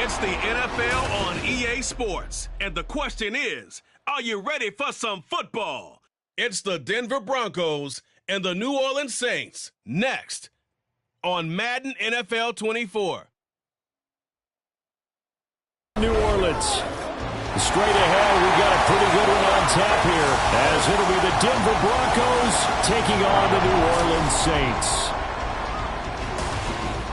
It's the NFL on EA Sports. And the question is, are you ready for some football? It's the Denver Broncos and the New Orleans Saints next on Madden NFL 24. New Orleans. Straight ahead, we've got a pretty good one on tap here, as it'll be the Denver Broncos taking on the New Orleans Saints.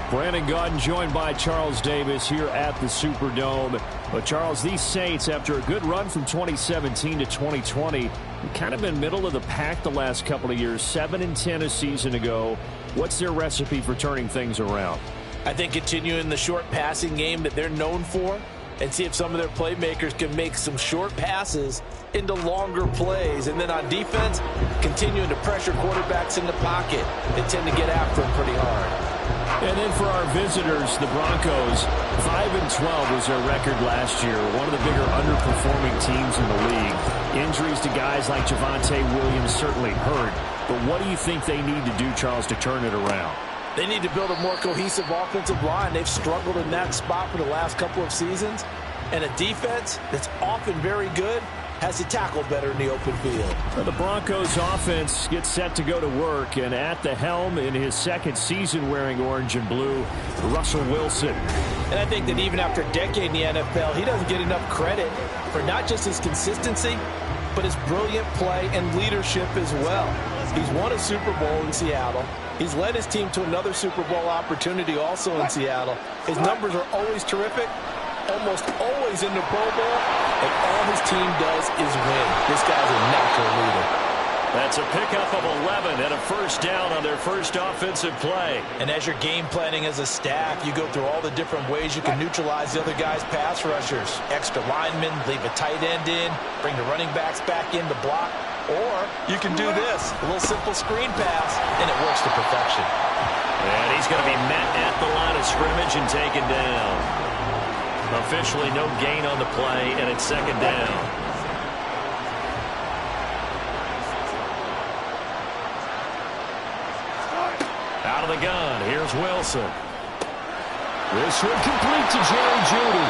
Brandon Gaudin joined by Charles Davis here at the Superdome. But Charles, these Saints, after a good run from 2017 to 2020, have kind of been middle of the pack the last couple of years, 7-10 a season ago. What's their recipe for turning things around? I think continuing the short passing game that they're known for, and see if some of their playmakers can make some short passes into longer plays. And then on defense, continuing to pressure quarterbacks in the pocket. They tend to get after them pretty hard. And then for our visitors, the Broncos, 5-12 was their record last year. One of the bigger underperforming teams in the league. Injuries to guys like Javonte Williams certainly hurt. But what do you think they need to do, Charles, to turn it around? They need to build a more cohesive offensive line. They've struggled in that spot for the last couple of seasons. And a defense that's often very good has to tackle better in the open field. Well, the Broncos offense gets set to go to work, and at the helm in his second season wearing orange and blue, Russell Wilson. And I think that even after a decade in the NFL, he doesn't get enough credit for not just his consistency, but his brilliant play and leadership as well. He's won a Super Bowl in Seattle. He's led his team to another Super Bowl opportunity also in Seattle. His numbers are always terrific, almost always in the Pro Bowl, and all his team does is win. This guy's a natural leader. That's a pickup of 11 and a first down on their first offensive play. And as you're game planning as a staff, you go through all the different ways you can neutralize the other guy's pass rushers. Extra linemen, leave a tight end in, bring the running backs back in to block. Or you can do this, a little simple screen pass, and it works to perfection. And he's going to be met at the line of scrimmage and taken down. Officially no gain on the play, and it's second down. Out of the gun, here's Wilson. This one complete to Jerry Jeudy.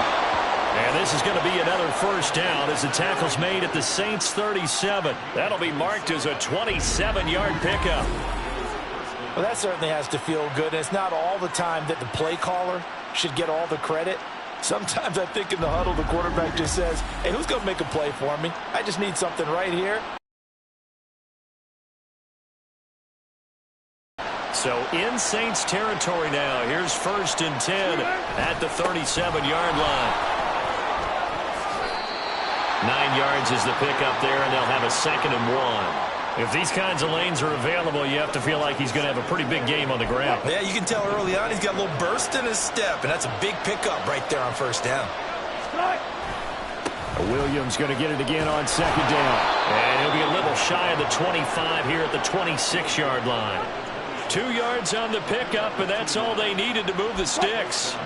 And this is going to be another first down as the tackle's made at the Saints' 37. That'll be marked as a 27-yard pickup. Well, that certainly has to feel good. And it's not all the time that the play caller should get all the credit. Sometimes I think in the huddle, the quarterback just says, hey, who's going to make a play for me? I just need something right here. So in Saints territory now. Here's 1st and 10 at the 37-yard line. 9 yards is the pickup there, and they'll have a 2nd and 1. If these kinds of lanes are available, you have to feel like he's going to have a pretty big game on the ground. Yeah, you can tell early on he's got a little burst in his step, and that's a big pickup right there on first down. Williams going to get it again on 2nd down. And he'll be a little shy of the 25 here at the 26-yard line. 2 yards on the pickup, and that's all they needed to move the sticks.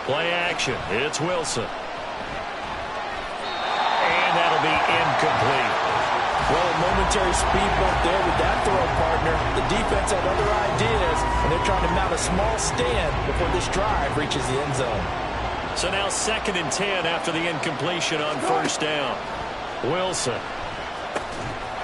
Play action. It's Wilson. And that'll be incomplete. Well, a momentary speed bump there with that throw, partner. The defense had other ideas, and they're trying to mount a small stand before this drive reaches the end zone. So now 2nd and 10 after the incompletion on first down. Wilson.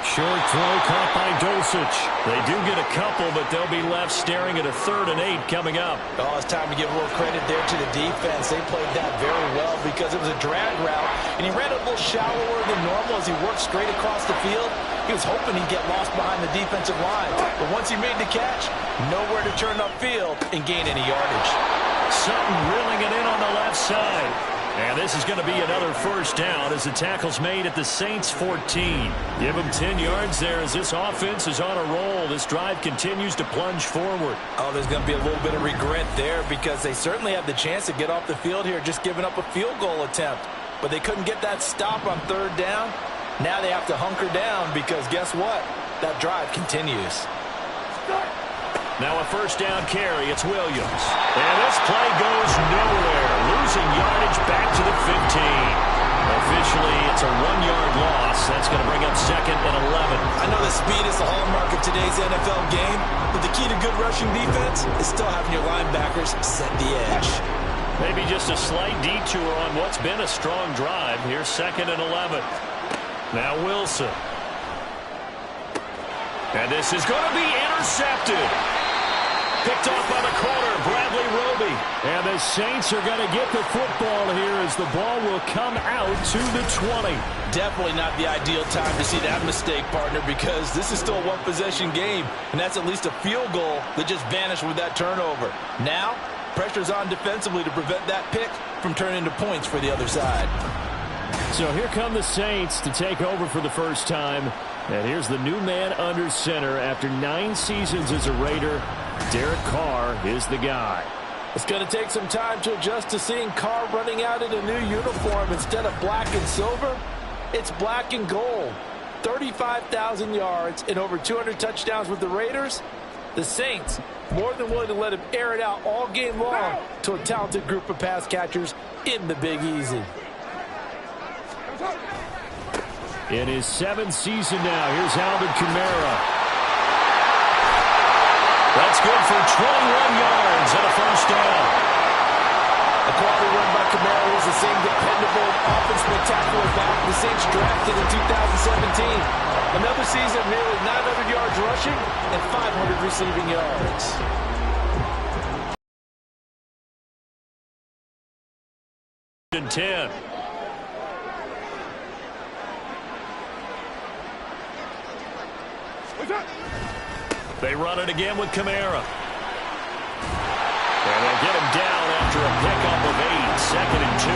Short throw caught by Dosich. They do get a couple, but they'll be left staring at a 3rd and 8 coming up. Oh, it's time to give a little credit there to the defense. They played that very well because it was a drag route, and he ran a little shallower than normal as he worked straight across the field. He was hoping he'd get lost behind the defensive line, but once he made the catch, nowhere to turn upfield and gain any yardage. Sutton reeling it in on the left side. And this is going to be another first down as the tackle's made at the Saints' 14. Give them 10 yards there as this offense is on a roll. This drive continues to plunge forward. Oh, there's going to be a little bit of regret there because they certainly have the chance to get off the field here just giving up a field goal attempt. But they couldn't get that stop on 3rd down. Now they have to hunker down because guess what? That drive continues. Now a first down carry. It's Williams. And this play goes nowhere. Losing yardage back to the 15. eventually it's a 1-yard loss. That's going to bring up 2nd and 11. I know that speed is the hallmark of today's NFL game, but the key to good rushing defense is still having your linebackers set the edge. Maybe just a slight detour on what's been a strong drive. Here's 2nd and 11. Now Wilson. And this is going to be intercepted. Picked off by the corner, Bradley Roby. And the Saints are going to get the football here as the ball will come out to the 20. Definitely not the ideal time to see that mistake, partner, because this is still a one-possession game, and that's at least a field goal that just vanished with that turnover. Now, pressure's on defensively to prevent that pick from turning into points for the other side. So here come the Saints to take over for the first time. And here's the new man under center after 9 seasons as a Raider. Derek Carr is the guy. It's going to take some time to adjust to seeing Carr running out in a new uniform. Instead of black and silver, it's black and gold. 35,000 yards and over 200 touchdowns with the Raiders. The Saints more than willing to let him air it out all game long to a talented group of pass catchers in the Big Easy. In his 7th season now, here's Alvin Kamara. That's good for 21 yards and a first down. A quality run by Kamara was the same dependable, often spectacular back the Saints drafted in 2017. Another season of nearly 900 yards rushing and 500 receiving yards. And 10. They run it again with Kamara. And they'll get him down after a pickup of 8, 2nd and 2.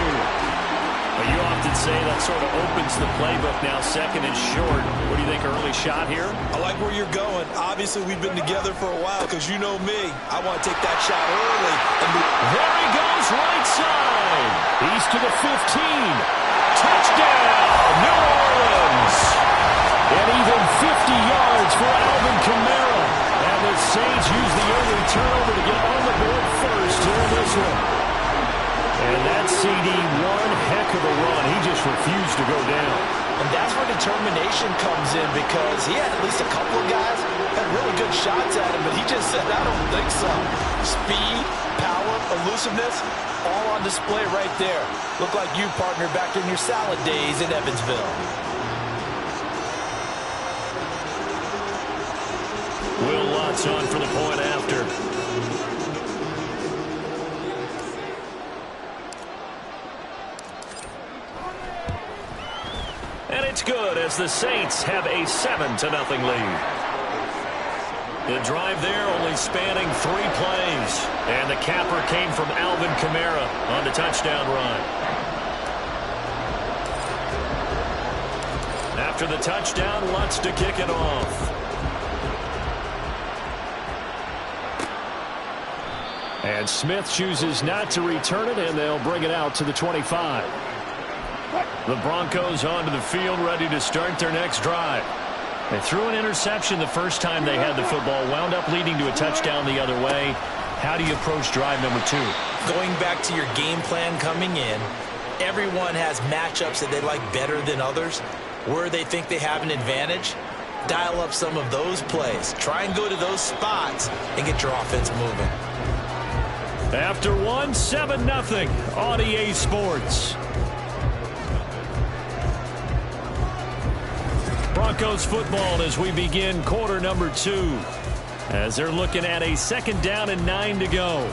Well, you often say that sort of opens the playbook now, 2nd and short. What do you think, early shot here? I like where you're going. Obviously, we've been together for a while because you know me. I want to take that shot early. And there he goes, right side. He's to the 15. Touchdown, New Orleans. And even 50 yards for Alvin Kamara. And the Saints use the early turnover to get on the board first here in this one. And that CD, one heck of a run. He just refused to go down. And that's where determination comes in, because he had at least a couple of guys had really good shots at him, but he just said, I don't think so. Speed, power, elusiveness, all on display right there. Look like you, partner, back in your salad days in Evansville. Will Lutz on for the point after. And it's good as the Saints have a 7-0 lead. The drive there only spanning 3 plays. And the capper came from Alvin Kamara on the touchdown run. After the touchdown, Lutz to kick it off. And Smith chooses not to return it, and they'll bring it out to the 25. The Broncos onto the field, ready to start their next drive. They threw an interception the first time they had the football, wound up leading to a touchdown the other way. How do you approach drive number 2? Going back to your game plan coming in, everyone has matchups that they like better than others. Where they think they have an advantage, dial up some of those plays. Try and go to those spots and get your offense moving. After 7-0 on EA Sports. Broncos football as we begin quarter number 2. As they're looking at a 2nd down and 9 to go.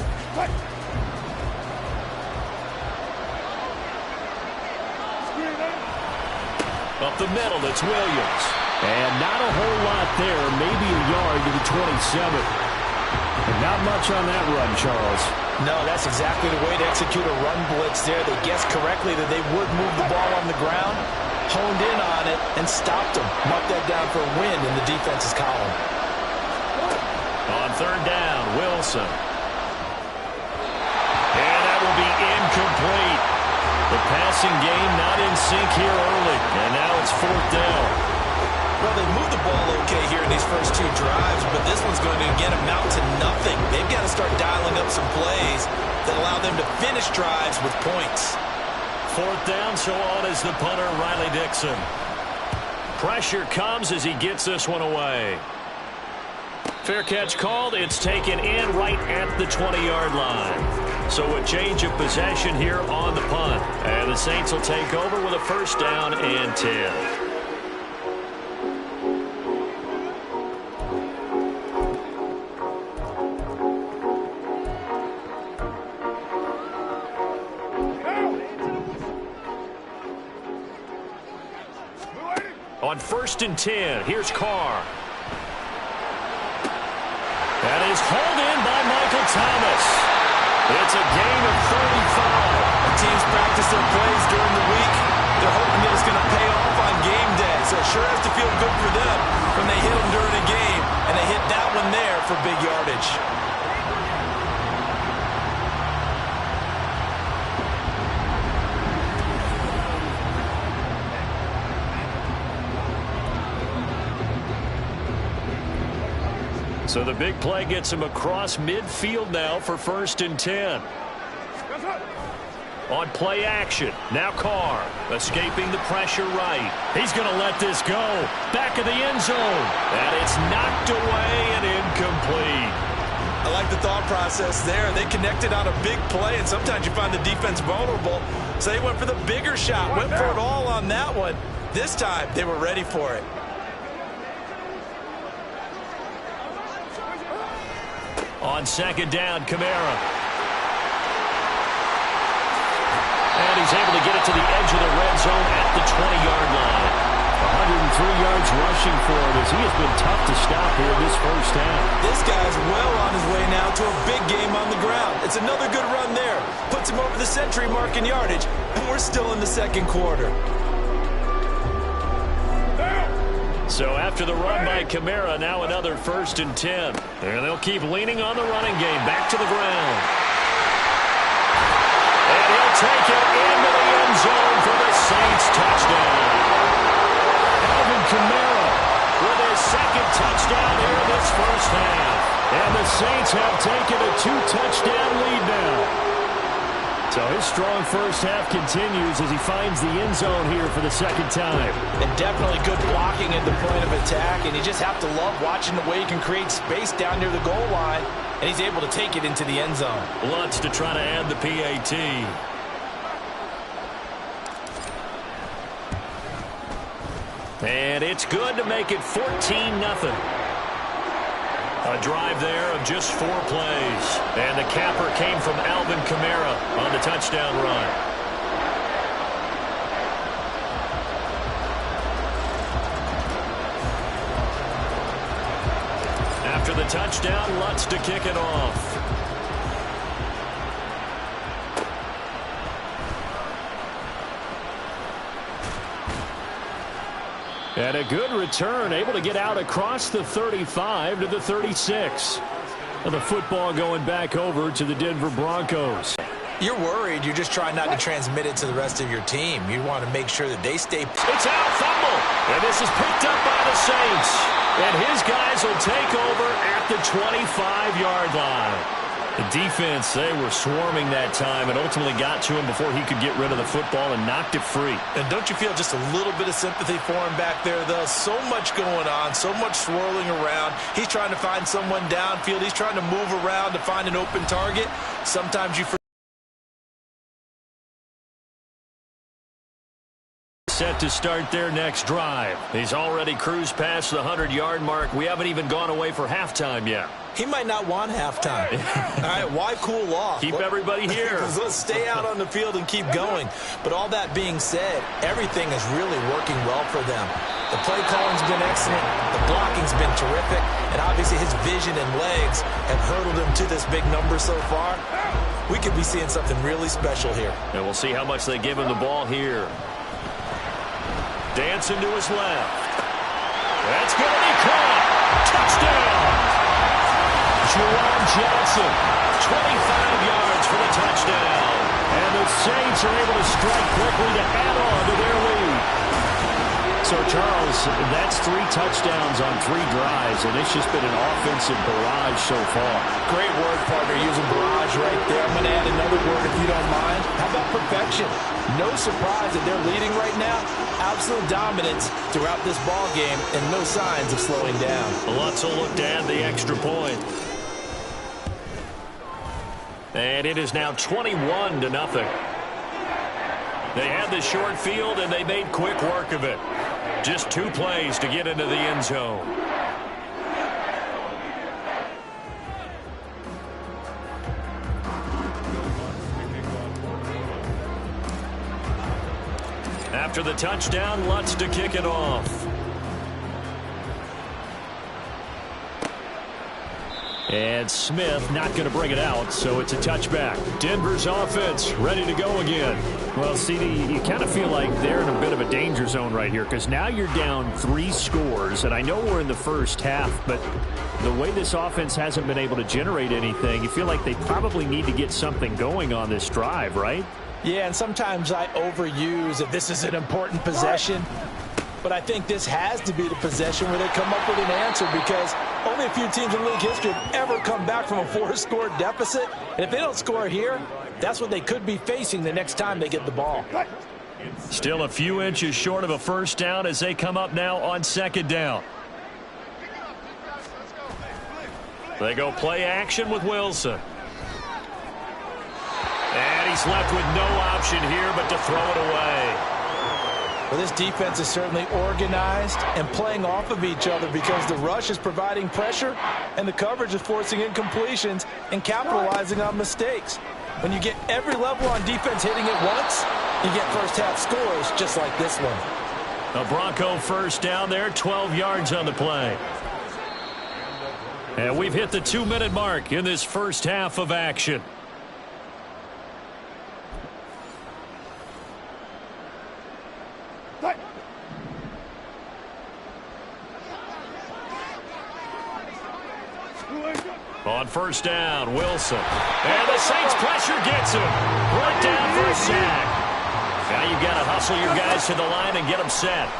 Up the middle, it's Williams. And not a whole lot there, maybe a yard to the 27. And not much on that run, Charles. No, that's exactly the way to execute a run blitz there. They guessed correctly that they would move the ball on the ground, honed in on it, and stopped them. Marked that down for a win in the defense's column. On 3rd down, Wilson. And that will be incomplete. The passing game not in sync here early. And now it's 4th down. Well, they moved the ball okay here in these first 2 drives, but this one's going to, again, amount to nothing. They've got to start dialing up some plays that allow them to finish drives with points. 4th down, so on is the punter, Riley Dixon. Pressure comes as he gets this one away. Fair catch called. It's taken in right at the 20-yard line. So a change of possession here on the punt. And the Saints will take over with a 1st down and 10. On 1st and 10, here's Carr. That is hauled in by Michael Thomas. It's a gain of 35. The teams practice their plays during the week. They're hoping that it's going to pay off on game day. So it sure has to feel good for them when they hit them during a game. And they hit that one there for big yardage. So the big play gets him across midfield now for 1st and 10. On play action, now Carr escaping the pressure right. He's going to let this go. Back of the end zone. And it's knocked away and incomplete. I like the thought process there. They connected on a big play, and sometimes you find the defense vulnerable. So they went for the bigger shot, went for it all on that one. This time, they were ready for it. On 2nd down, Kamara. And he's able to get it to the edge of the red zone at the 20-yard line. 103 yards rushing for him as he has been tough to stop here this 1st half. This guy's well on his way now to a big game on the ground. It's another good run there. Puts him over the century mark in yardage, and we're still in the 2nd quarter. So after the run by Kamara, now another 1st and 10. And they'll keep leaning on the running game. Back to the ground. And he'll take it into the end zone for the Saints touchdown. Alvin Kamara with his 2nd touchdown here in this 1st half. And the Saints have taken a 2-touchdown lead now. So his strong 1st half continues as he finds the end zone here for the 2nd time. And definitely good blocking at the point of attack, and you just have to love watching the way he can create space down near the goal line, and he's able to take it into the end zone. Lutz to try to add the PAT. And it's good to make it 14-0. A drive there of just 4 plays. And the capper came from Alvin Kamara on the touchdown run. After the touchdown, Lutz to kick it off. And a good return, able to get out across the 35 to the 36. And the football going back over to the Denver Broncos. You're worried. You're just trying not to transmit it to the rest of your team. You want to make sure that they stay. It's out, fumble. And this is picked up by the Saints. And his guys will take over at the 25-yard line. The defense, they were swarming that time and ultimately got to him before he could get rid of the football and knocked it free. And don't you feel just a little bit of sympathy for him back there, though? So much going on, so much swirling around. He's trying to find someone downfield. He's trying to move around to find an open target. Sometimes you forget. Set to start their next drive. He's already cruised past the 100-yard mark. We haven't even gone away for halftime yet. He might not want halftime. All right, why cool off? Keep everybody here. Let's stay out on the field and keep going. But all that being said, everything is really working well for them. The play calling's been excellent. The blocking's been terrific. And obviously his vision and legs have hurdled him to this big number so far. We could be seeing something really special here. And we'll see how much they give him the ball here. Dancing to his left. That's going to be caught. Touchdown. Juwan Johnson, 25 yards for the touchdown. And the Saints are able to strike quickly to add on to their lead. So, Charles, that's 3 touchdowns on 3 drives, and it's just been an offensive barrage so far. Great word, partner, using barrage right there. I'm going to add another word if you don't mind. How about perfection. No surprise that they're leading right now. Absolute dominance throughout this ball game and no signs of slowing down. Lutz will look to add the extra point. And it is now 21-0. They had the short field, and they made quick work of it. Just 2 plays to get into the end zone. After the touchdown, Lutz to kick it off. And Smith not going to bring it out, so it's a touchback. Denver's offense ready to go again. Well, CD, you kind of feel like they're in a bit of a danger zone right here because now you're down 3 scores, and I know we're in the first half, but the way this offense hasn't been able to generate anything, you feel like they probably need to get something going on this drive, right? Yeah, and sometimes I overuse if this is an important possession. But I think this has to be the possession where they come up with an answer because only a few teams in league history have ever come back from a 4-score deficit. And if they don't score here, that's what they could be facing the next time they get the ball. Still a few inches short of a first down as they come up now on 2nd down. They go play action with Wilson. And he's left with no option here but to throw it away. Well, this defense is certainly organized and playing off of each other because the rush is providing pressure and the coverage is forcing incompletions and capitalizing on mistakes. When you get every level on defense hitting it once, you get first-half scores just like this one. A Bronco first down there, 12 yards on the play. And we've hit the 2-minute mark in this first half of action. On first down, Wilson. And the Saints pressure gets him. Right down for a sack. Now you've got to hustle your guys to the line and get them set.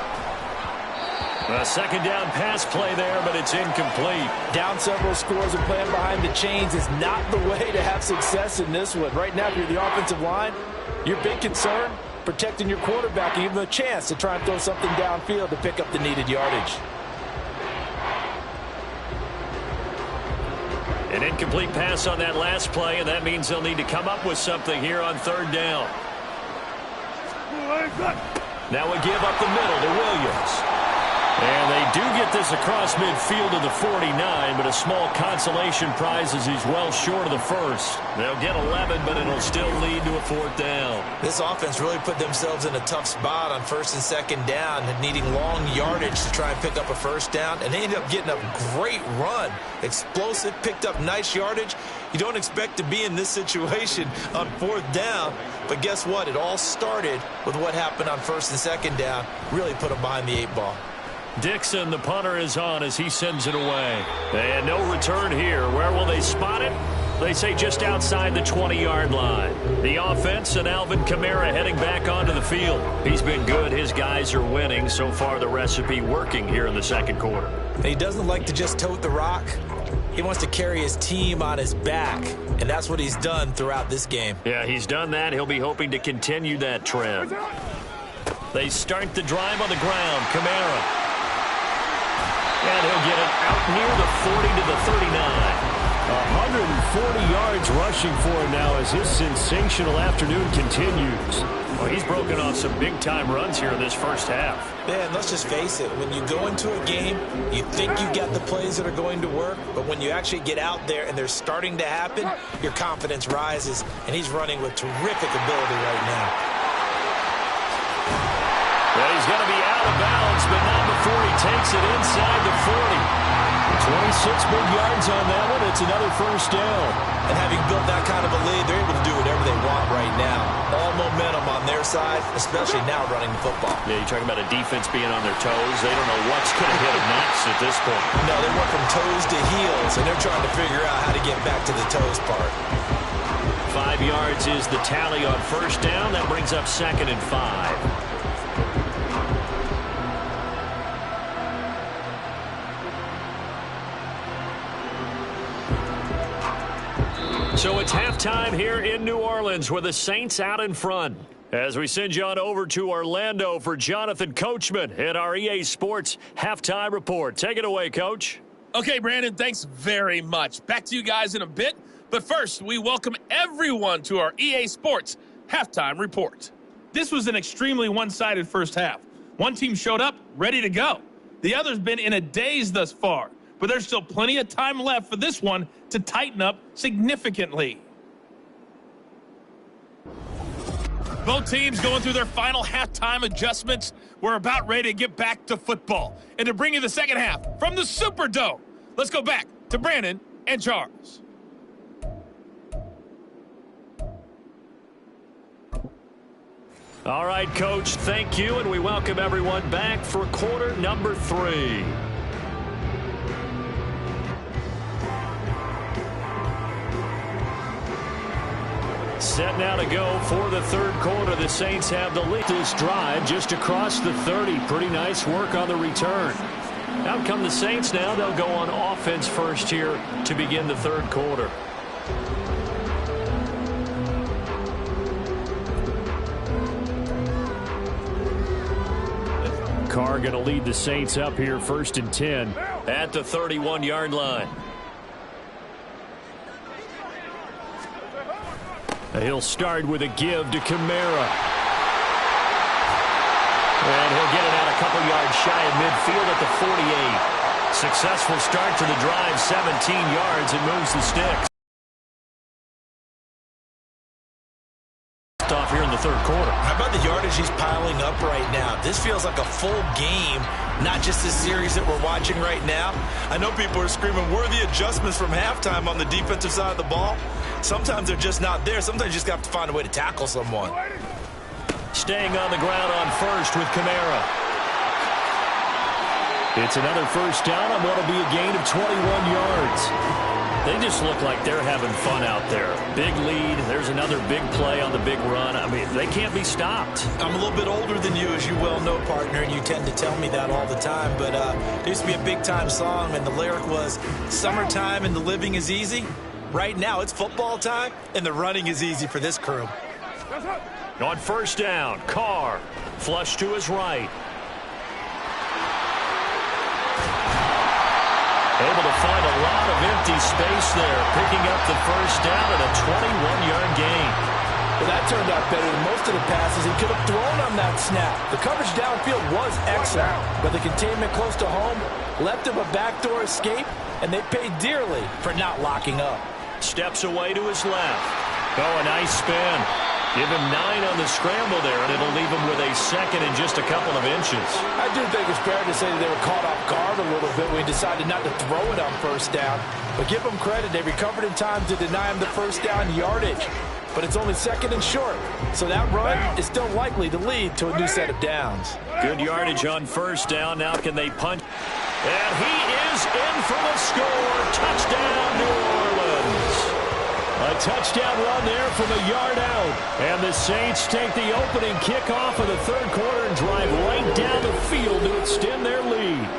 A 2nd down pass play there, but it's incomplete. Down several scores and playing behind the chains is not the way to have success in this one. Right now, if you're the offensive line, your big concern, protecting your quarterback and give him a chance to try and throw something downfield to pick up the needed yardage. An incomplete pass on that last play, and that means they'll need to come up with something here on 3rd down. Now we give up the middle to Williams. And they do get this across midfield to the 49, but a small consolation prize as he's well short of the first. They'll get 11, but it'll still lead to a 4th down. This offense really put themselves in a tough spot on 1st and 2nd down, needing long yardage to try and pick up a first down, and they ended up getting a great run. Explosive, picked up nice yardage. You don't expect to be in this situation on 4th down, but guess what? It all started with what happened on 1st and 2nd down. Really put them behind the 8 ball. Dixon, the punter, is on as he sends it away. And no return here. Where will they spot it? They say just outside the 20-yard line. The offense and Alvin Kamara heading back onto the field. He's been good. His guys are winning. So far, the recipe working here in the 2nd quarter. He doesn't like to just tote the rock. He wants to carry his team on his back, and that's what he's done throughout this game. Yeah, he's done that. He'll be hoping to continue that trend. They start the drive on the ground. Kamara. And he'll get it out near the 40 to the 39. 140 yards rushing for him now as his sensational afternoon continues. Well, he's broken off some big-time runs here in this first half. Yeah, and let's just face it. When you go into a game, you think you got the plays that are going to work, but when you actually get out there and they're starting to happen, your confidence rises, and he's running with terrific ability right now. Well, he's going to be out of bounds, but not before he takes it inside the 40. 26 big yards on that one. It's another first down. And having built that kind of a lead, they're able to do whatever they want right now. All momentum on their side, especially now running the football. Yeah, you're talking about a defense being on their toes. They don't know what's going to hit them next at this point. No, they went from toes to heels, and they're trying to figure out how to get back to the toes part. 5 yards is the tally on first down. That brings up 2nd and 5. So it's halftime here in New Orleans with the Saints out in front. As we send you on over to Orlando for Jonathan Coachman at our EA Sports Halftime Report. Take it away, Coach. Okay, Brandon, thanks very much. Back to you guys in a bit. But first, we welcome everyone to our EA Sports Halftime Report. This was an extremely one-sided first half. One team showed up, ready to go. The other's been in a daze thus far, but there's still plenty of time left for this one to tighten up significantly. Both teams going through their final halftime adjustments. We're about ready to get back to football. And to bring you the second half from the Superdome, let's go back to Brandon and Charles. All right, Coach, thank you, and we welcome everyone back for quarter number 3. Set now to go for the third quarter. The Saints have the lead. This drive just across the 30. Pretty nice work on the return. Out come the Saints now. They'll go on offense first here to begin the third quarter. Carr going to lead the Saints up here first and 10 at the 31-yard line. He'll start with a give to Kamara. And he'll get it out a couple yards shy of midfield at the 48. Successful start to the drive, 17 yards, and moves the sticks. Off here in the third quarter. How about the yardage he's piling up right now? This feels like a full game, not just this series that we're watching right now. I know people are screaming worthy adjustments from halftime on the defensive side of the ball. Sometimes they're just not there. Sometimes you just have to find a way to tackle someone. Staying on the ground on first with Kamara. It's another first down on what will be a gain of 21 yards. They just look like they're having fun out there. Big lead. There's another big play on the big run. I mean, they can't be stopped. I'm a little bit older than you, as you well know, partner, and you tend to tell me that all the time. But there used to be a big-time song, and the lyric was, summertime and the living is easy. Right now, it's football time, and the running is easy for this crew. On first down, Carr, flush to his right. Able to find a lot of empty space there, picking up the first down at a 21-yard gain. Well, that turned out better than most of the passes he could have thrown on that snap. The coverage downfield was excellent, but the containment close to home left him a backdoor escape, and they paid dearly for not locking up. Steps away to his left. Oh, a nice spin. Give him 9 on the scramble there, and it'll leave him with a second and just a couple of inches. I do think it's fair to say that they were caught off guard a little bit when he decided not to throw it on first down. But give them credit. They recovered in time to deny him the first down yardage. But it's only second and short, so that run is still likely to lead to a new set of downs. Good yardage on first down. Now can they punch? And he is in for the score. Touchdown, New Orleans. A touchdown run there from a yard out. And the Saints take the opening kickoff of the third quarter and drive right down the field to extend their lead.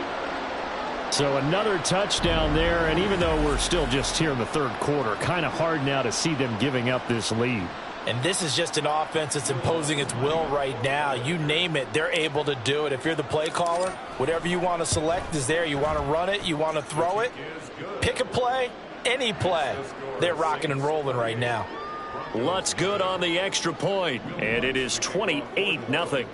So another touchdown there, and even though we're still just here in the third quarter, kind of hard now to see them giving up this lead. And this is just an offense that's imposing its will right now. You name it, they're able to do it. If you're the play caller, whatever you want to select is there. You want to run it, you want to throw it, pick a play, any play. They're rocking and rolling right now. Lutz good on the extra point, and it is 28-0.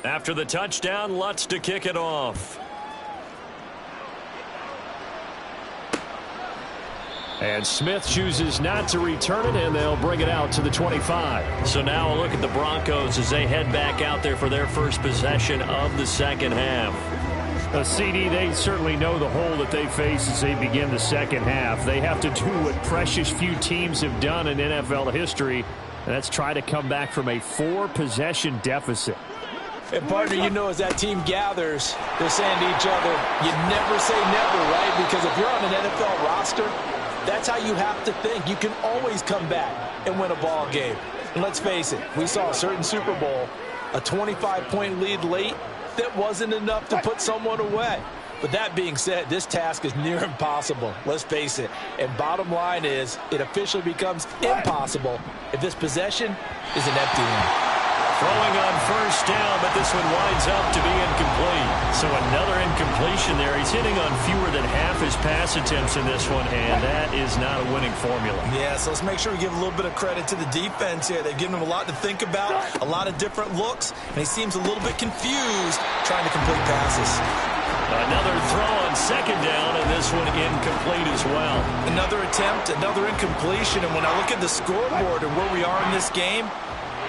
After the touchdown, Lutz to kick it off. And Smith chooses not to return it, and they'll bring it out to the 25. So now a look at the Broncos as they head back out there for their first possession of the second half. CD, they certainly know the hole that they face as they begin the second half. They have to do what precious few teams have done in NFL history, and that's try to come back from a 4-possession deficit. And partner, you know, as that team gathers, they're saying to each other, you never say never, right? Because if you're on an NFL roster, that's how you have to think. You can always come back and win a ball game. And let's face it, we saw a certain Super Bowl, a 25-point lead late, that wasn't enough to put someone away. But that being said, this task is near impossible. Let's face it. And bottom line is, it officially becomes impossible if this possession is an empty one. Throwing on first down, but this one winds up to be incomplete. So another incompletion there. He's hitting on fewer than half his pass attempts in this one, and that is not a winning formula. Yeah, so let's make sure we give a little bit of credit to the defense here. They've given him a lot to think about, a lot of different looks, and he seems a little bit confused trying to complete passes. Another throw on second down, and this one incomplete as well. Another attempt, another incompletion, and when I look at the scoreboard and where we are in this game,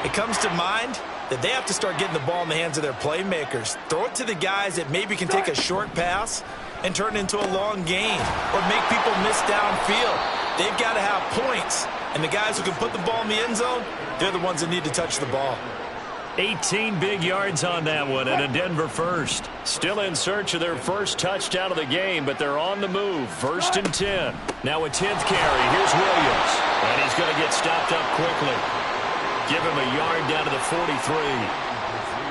it comes to mind that they have to start getting the ball in the hands of their playmakers. Throw it to the guys that maybe can take a short pass and turn it into a long gain or make people miss downfield. They've got to have points, and the guys who can put the ball in the end zone, they're the ones that need to touch the ball. 18 big yards on that one, and a Denver first. Still in search of their first touchdown of the game, but they're on the move. 1st and 10. Now a 10th carry. Here's Williams, and he's going to get stopped up quickly. Give him a yard down to the 43.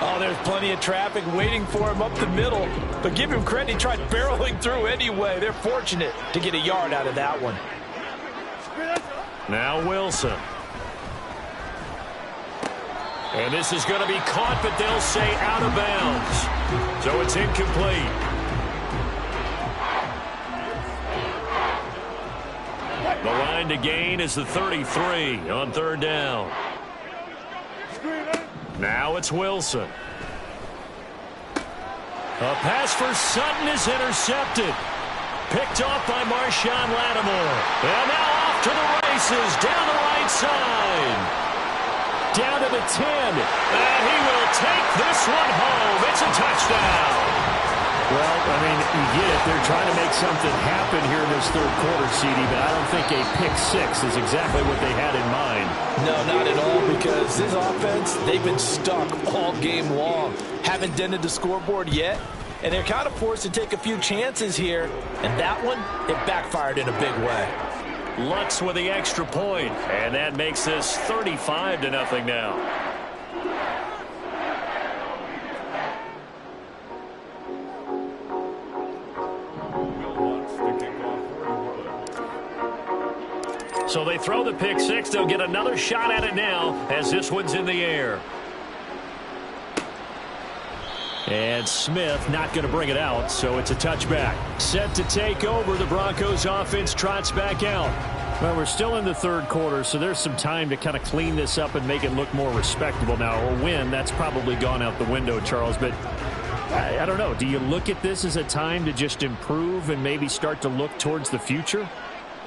Oh, there's plenty of traffic waiting for him up the middle. But give him credit, he tried barreling through anyway. They're fortunate to get a yard out of that one. Now Wilson. And this is going to be caught, but they'll say out of bounds. So it's incomplete. The line to gain is the 33 on 3rd down. Now it's Wilson. A pass for Sutton is intercepted. Picked off by Marshawn Lattimore. And now off to the races down the right side. Down to the 10. And he will take this one home. It's a touchdown. Well, I mean, you get it. They're trying to make something happen here in this 3rd quarter, CD, but I don't think a pick 6 is exactly what they had in mind. No, not at all, because this offense, they've been stuck all game long. Haven't dented the scoreboard yet, and they're kind of forced to take a few chances here, and that one, it backfired in a big way. Lutz with the extra point, and that makes this 35-0 now. So they throw the pick 6. They'll get another shot at it now as this one's in the air. And Smith not going to bring it out, so it's a touchback. Set to take over. The Broncos offense trots back out. Well, we're still in the 3rd quarter, so there's some time to kind of clean this up and make it look more respectable. Now, a win, that's probably gone out the window, Charles, but I don't know. Do you look at this as a time to just improve and maybe start to look towards the future?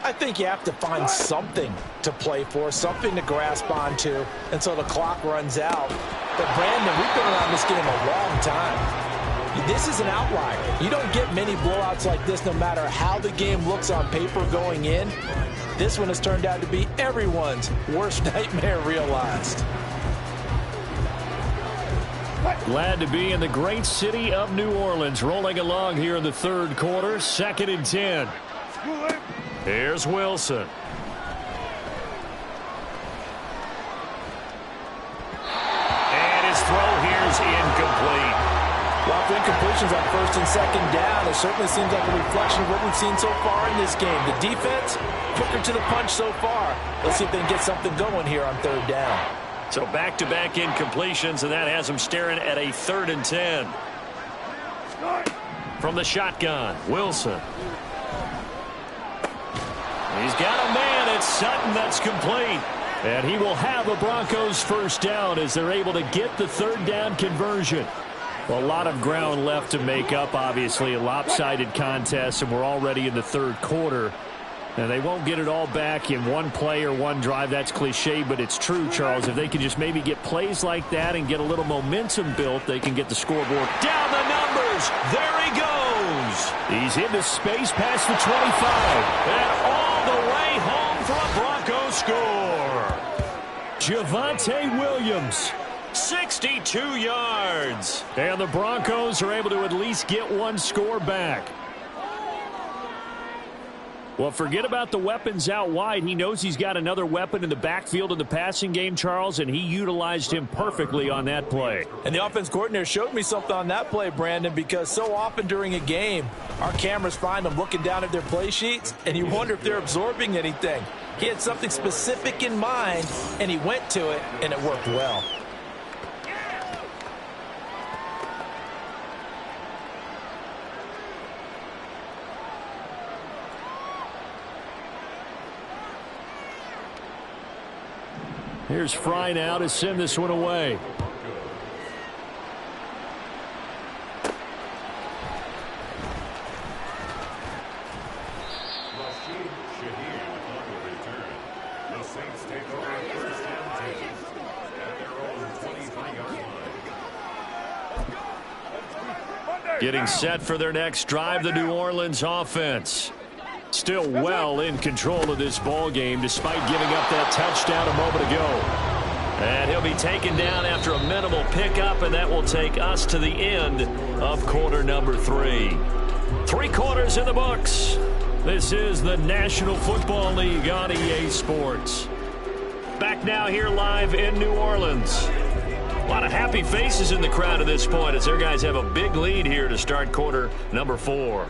I think you have to find something to play for, something to grasp onto until the clock runs out. But, Brandon, we've been around this game a long time. This is an outlier. You don't get many blowouts like this no matter how the game looks on paper going in. This one has turned out to be everyone's worst nightmare realized. Glad to be in the great city of New Orleans, rolling along here in the 3rd quarter, 2nd and 10. Here's Wilson. And his throw here is incomplete. Well, for incompletions on 1st and 2nd down, it certainly seems like a reflection of what we've seen so far in this game. The defense, quicker to the punch so far. Let's see if they can get something going here on 3rd down. So back-to-back incompletions, and that has them staring at a 3rd and 10. From the shotgun, Wilson. He's got a man. It's Sutton. That's complete. And he will have a Broncos first down as they're able to get the 3rd down conversion. Well, a lot of ground left to make up, obviously. A lopsided contest, and we're already in the 3rd quarter. And they won't get it all back in one play or one drive. That's cliche, but it's true, Charles. If they can just maybe get plays like that and get a little momentum built, they can get the scoreboard down the numbers. There he goes. He's into space past the 25. And all the way home for a Bronco score. Javonte Williams, 62 yards. And the Broncos are able to at least get one score back. Well, forget about the weapons out wide. He knows he's got another weapon in the backfield in the passing game, Charles, and he utilized him perfectly on that play. And the offense coordinator showed me something on that play, Brandon, because so often during a game, our cameras find them looking down at their play sheets, and you wonder if they're absorbing anything. He had something specific in mind, and he went to it, and it worked well. Here's Fry now to send this one away. Getting set for their next drive, the New Orleans offense. Still well in control of this ball game despite giving up that touchdown a moment ago. And he'll be taken down after a minimal pickup, and that will take us to the end of quarter number 3. 3 quarters in the books. This is the National Football League on EA Sports. Back now here live in New Orleans. A lot of happy faces in the crowd at this point as their guys have a big lead here to start quarter number 4.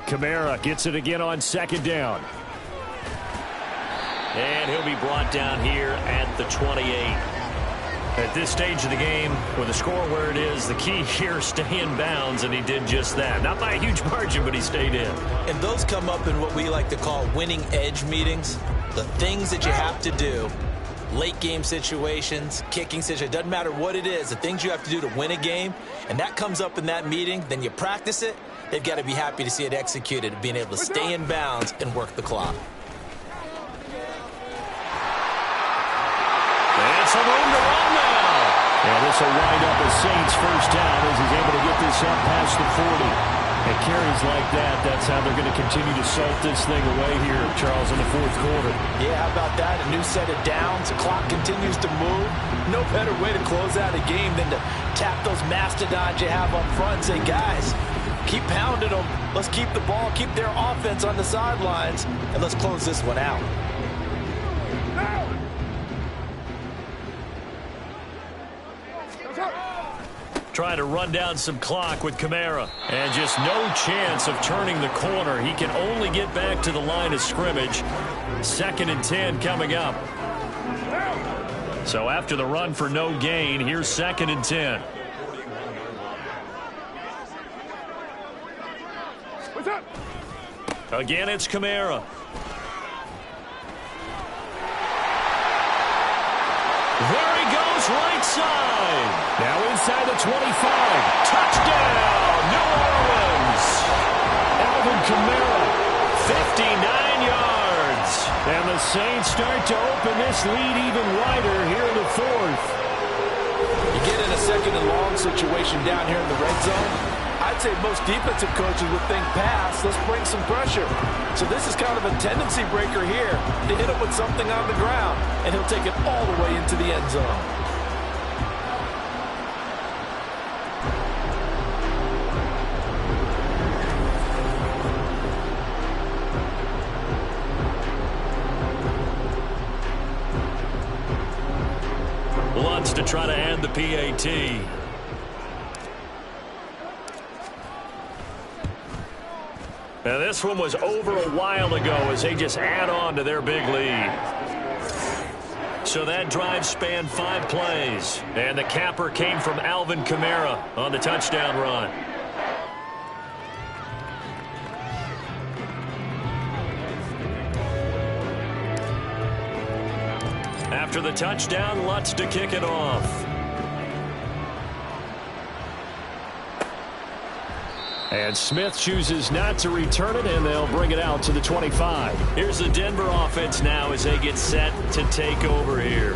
Kamara gets it again on second down. And he'll be brought down here at the 28. At this stage of the game, with the score where it is, the key here, stay in bounds, and he did just that. Not by a huge margin, but he stayed in. And those come up in what we like to call winning edge meetings. The things that you have to do, late game situations, kicking situations, doesn't matter what it is, the things you have to do to win a game, and that comes up in that meeting, then you practice it. They've got to be happy to see it executed, being able to stay in bounds and work the clock. And some room to run now. And this will wind up a Saints first down as he's able to get this up past the 40. And carries like that, that's how they're going to continue to salt this thing away here, Charles, in the fourth quarter. Yeah, how about that? A new set of downs. The clock continues to move. No better way to close out a game than to tap those mastodons you have up front and say, guys, keep pounding them. Let's keep the ball, keep their offense on the sidelines, and let's close this one out. Trying to run down some clock with Kamara. And just no chance of turning the corner. He can only get back to the line of scrimmage. 2nd and 10 coming up. So after the run for no gain, here's 2nd and 10. Again, it's Kamara. There he goes, right side. Now inside the 25. Touchdown, New Orleans. Alvin Kamara, 59 yards. And the Saints start to open this lead even wider here in the 4th. You get in a 2nd and long situation down here in the red zone. I'd say most defensive coaches would think pass, let's bring some pressure. So this is kind of a tendency breaker here to hit him with something on the ground, and he'll take it all the way into the end zone. Lutz to try to end the PAT. Now this one was over a while ago as they just add on to their big lead. So that drive spanned 5 plays. And the capper came from Alvin Kamara on the touchdown run. After the touchdown, Lutz to kick it off. And Smith chooses not to return it, and they'll bring it out to the 25. Here's the Denver offense now as they get set to take over here.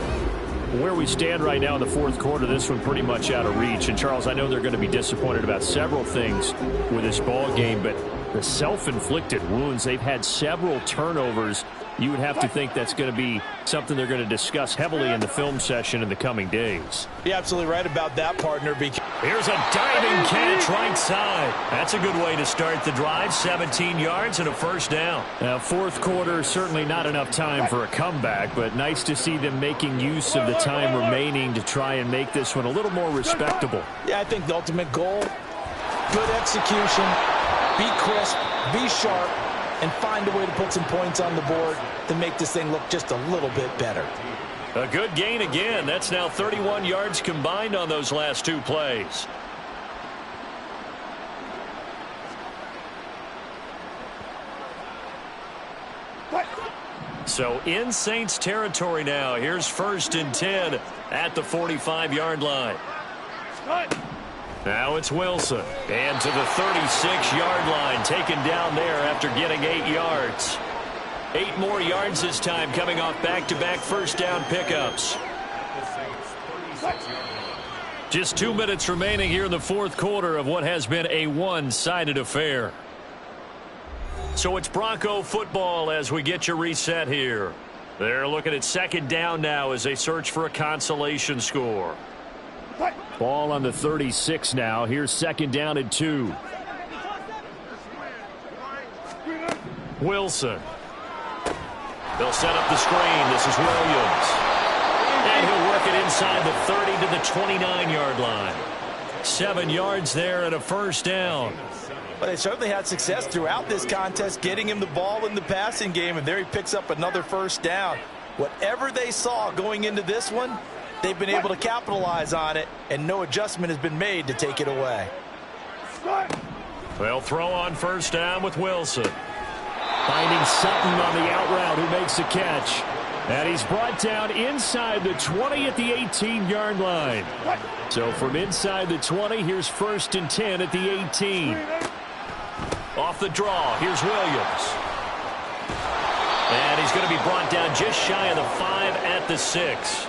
Where we stand right now in the 4th quarter, this one pretty much out of reach. And, Charles, I know they're going to be disappointed about several things with this ball game, but the self-inflicted wounds, they've had several turnovers you would have to think that's going to be something they're going to discuss heavily in the film session in the coming days. You're absolutely right about that, partner. Here's a diving catch right side. That's a good way to start the drive. 17 yards and a first down. Now, fourth quarter, certainly not enough time for a comeback, but nice to see them making use of the time remaining to try and make this one a little more respectable. Yeah, I think the ultimate goal, good execution, be crisp, be sharp, and find a way to put some points on the board to make this thing look just a little bit better. A good gain again. That's now 31 yards combined on those last two plays. So in Saints territory now. Here's 1st and 10 at the 45-yard line. Now it's Wilson. And to the 36-yard line, taken down there after getting 8 yards. 8 more yards this time, coming off back-to-back first down pickups. Just 2 minutes remaining here in the fourth quarter of what has been a one-sided affair. So it's Bronco football as we get you reset here. They're looking at second down now as they search for a consolation score. Ball on the 36 now. Here's second down and 2. Wilson. They'll set up the screen. This is Williams. And he'll work it inside the 30 to the 29-yard line. 7 yards there and a first down. Well, they certainly had success throughout this contest getting him the ball in the passing game, and there he picks up another first down. Whatever they saw going into this one, they've been able to capitalize on it, and no adjustment has been made to take it away. They'll throw on first down with Wilson. Finding Sutton on the out route, who makes the catch. And he's brought down inside the 20 at the 18-yard line. So from inside the 20, here's 1st and 10 at the 18. Off the draw, here's Williams. And he's going to be brought down just shy of the 5 at the 6.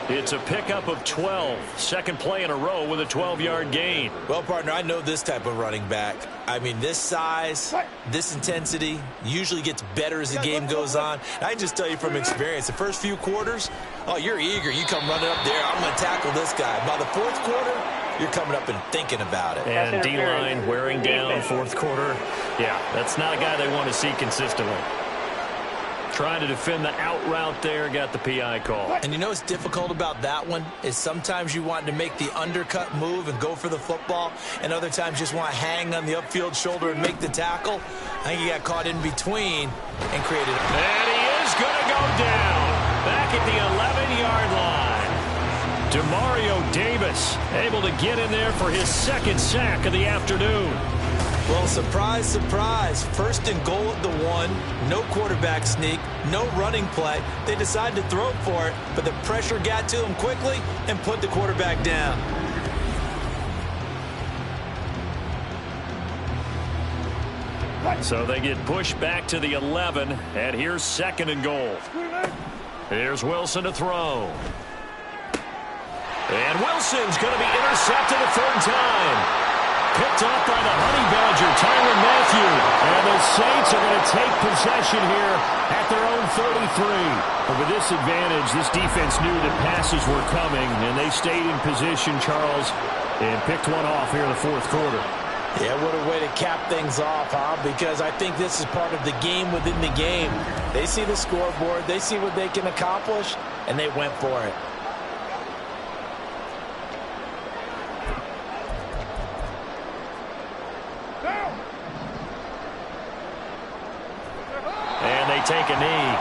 It's a pickup of 12. Second play in a row with a 12-yard gain. Well, partner, I know this type of running back. I mean, this size, this intensity usually gets better as the game goes on. I can just tell you from experience, the first few quarters, oh, you're eager. You come running up there. I'm going to tackle this guy. By the fourth quarter, you're coming up and thinking about it. And D-line wearing down fourth quarter. Yeah, that's not a guy they want to see consistently. Trying to defend the out route there, got the PI call. And you know what's difficult about that one is sometimes you want to make the undercut move and go for the football, and other times you just want to hang on the upfield shoulder and make the tackle. I think he got caught in between and created a... And he is going to go down back at the 11-yard line. Demario Davis able to get in there for his second sack of the afternoon. Well, surprise, surprise. 1st and goal at the 1. No quarterback sneak. No running play. They decided to throw for it, but the pressure got to him quickly and put the quarterback down. So they get pushed back to the 11, and here's 2nd and goal. Here's Wilson to throw. And Wilson's going to be intercepted a 3rd time. Picked off by the Honey Badger, Tyrann Mathieu. And the Saints are going to take possession here at their own 33. But with this advantage, this defense knew that passes were coming, and they stayed in position, Charles, and picked one off here in the fourth quarter. Yeah, what a way to cap things off, huh? Because I think this is part of the game within the game. They see the scoreboard, they see what they can accomplish, and they went for it. And they take a knee.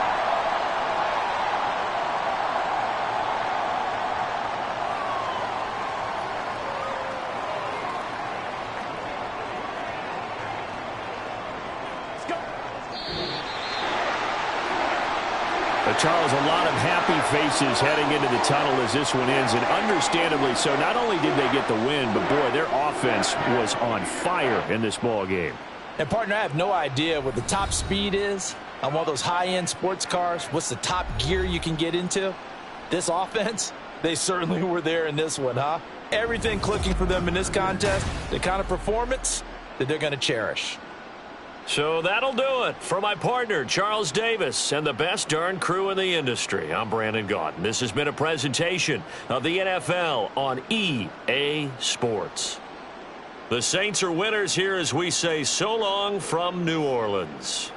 But Charles, a lot of happy faces heading into the tunnel as this one ends, and understandably so. Not only did they get the win, but boy, their offense was on fire in this ball game. And partner, I have no idea what the top speed is on one of those high-end sports cars. What's the top gear you can get into? This offense, they certainly were there in this one, huh? Everything clicking for them in this contest, the kind of performance that they're going to cherish. So that'll do it. For my partner, Charles Davis, and the best darn crew in the industry, I'm Brandon Gaudin. This has been a presentation of the NFL on EA Sports. The Saints are winners here as we say so long from New Orleans.